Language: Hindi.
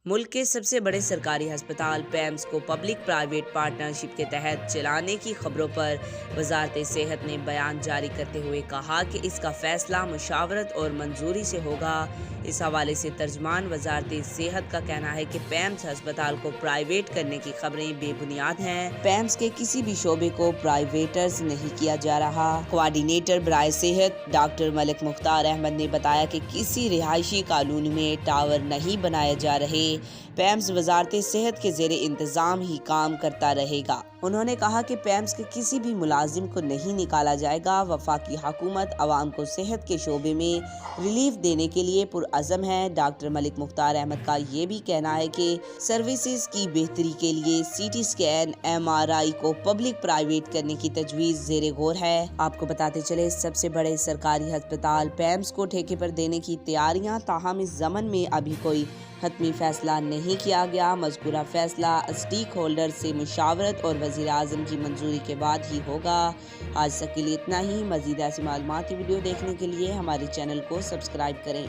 मुल्क के सबसे बड़े सरकारी अस्पताल पैम्स को पब्लिक प्राइवेट पार्टनरशिप के तहत चलाने की खबरों पर वजारत सेहत ने बयान जारी करते हुए कहा कि इसका फैसला मुशावरत और मंजूरी से होगा। इस हवाले से तर्जमान वजारत सेहत का कहना है कि पैम्स अस्पताल को प्राइवेट करने की खबरें बेबुनियाद हैं। पैम्स के किसी भी शोबे को प्राइवेटर्स नहीं किया जा रहा। कोऑर्डिनेटर बराए सेहत डॉक्टर मलिक मुख्तार अहमद ने बताया कि किसी रिहायशी कॉलोनी में टावर नहीं बनाए जा रहे। पैम्स वजारत सेहत के ज़ेरे इंतज़ाम ही काम करता रहेगा। उन्होंने कहा कि पैम्स के किसी भी मुलाजिम को नहीं निकाला जाएगा। वफाकी हुकूमत अवाम को सेहत के शोबे में रिलीफ देने के लिए पुरअज़म है। डॉक्टर मलिक मुख्तार अहमद का ये भी कहना है कि सर्विसेज की बेहतरी के लिए CT स्कैन MRI को पब्लिक प्राइवेट करने की तजवीज़ ज़ेरे गौर है। आपको बताते चले, सबसे बड़े सरकारी अस्पताल पैम्स को ठेके पर देने की तैयारियां, ताहम इस ज़मन में अभी कोई हतमी फैसला नहीं किया गया। मज़कूरा फैसला स्टेक होल्डर से मुशावरत और वज़ीर आज़म की मंजूरी के बाद ही होगा। आज तक के लिए इतना ही। मज़ीद ऐसी मालूमाती वीडियो देखने के लिए हमारे चैनल को सब्सक्राइब करें।